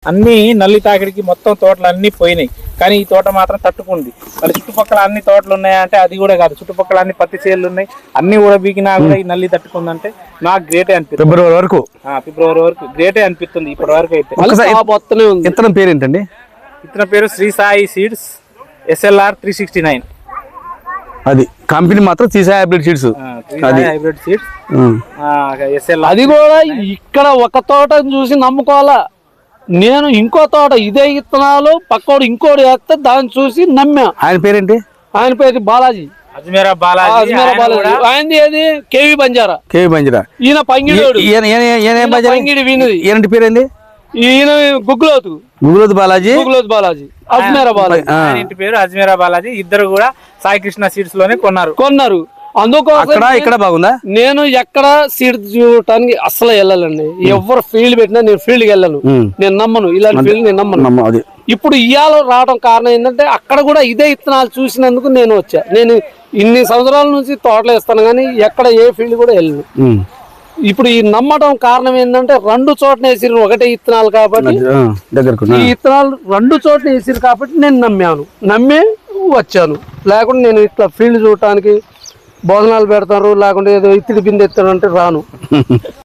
అన్ని నల్లి తాకిడికి మొత్తం తోటలు అన్ని పోయినాయి, కానీ ఈ తోట మాత్రం తట్టుకుంది. మరి చుట్టుపక్కల అన్ని తోటలు ఉన్నాయంటే అది కూడా కాదు, చుట్టుపక్కల అన్ని పత్తి చేలు ఉన్నాయి, అన్ని కూడా బీకినా కూడా ఈ నల్లి తట్టుకుందంటే నాకు గ్రేటే అనిపిస్తుంది. ఫిబ్రవరి వరకు గ్రేటే అనిపిస్తుంది ఇప్పటి వరకు అయితే. విత్తనం పేరు ఏంటండి? ఇతని పేరు శ్రీ సాయి సీడ్స్ SLR 369. అది కంపెనీ మాత్రం Shri Sai hybrid seeds. Hybrid seeds SLR. అది కూడా ఇక్కడ ఒక తోట చూసి నమ్ముకోవాలా. నేను ఇంకో తోట ఇదే ఇత్తనాలు పక్కోడు ఇంకోటి వేస్తే దాన్ని చూసి నమ్మా. ఆయన పేరేంటి? ఆయన పేరు బాలాజీ. అజ్మీరా బాలాజీ. ఆయనది ఏది కేవి బంజారా. ఈయన పంగిడోడు. పంగిడి వీనది. ఏంటి పేరేంది? ఈయన గుగ్గులోతు బాలాజీ. అజ్మీరా బాలాజీ. ఇంటి పేరు అజ్మీరా బాలాజీ. ఇద్దరు కూడా సాయి కృష్ణ సీడ్స్ లోనే కొన్నారు. అందుకోసం ఇక్కడ బాగుందా? నేను ఎక్కడ సీడ్ చూడటానికి అసలు వెళ్ళాలండి. ఎవరు ఫీల్డ్ పెట్టినా నేను ఫీల్డ్ కి వెళ్ళను. నేను నమ్మను ఇలాంటి ఫీల్డ్, నేను నమ్మను. ఇప్పుడు ఇవాళ రావడం కారణం ఏంటంటే అక్కడ కూడా ఇదే ఇత్తనాలు చూసినందుకు నేను వచ్చా. నేను ఇన్ని సంవత్సరాల నుంచి తోటలు వేస్తాను కానీ ఎక్కడ ఏ ఫీల్డ్ కూడా వెళ్ళను. ఇప్పుడు ఈ నమ్మటం కారణం ఏంటంటే రెండు చోట్ల వేసిరు ఒకటే ఇత్తనాలు కాబట్టి, ఈ ఇత్తనాలు రెండు చోట్ల వేసిరు కాబట్టి నేను నమ్మి వచ్చాను. లేకుంటే నేను ఇట్లా ఫీల్డ్ చూడటానికి భోజనాలు పెడతారు లేకుంటే ఏదో ఇత్తిడి బిందె ఎత్తాడు అంటే రాను.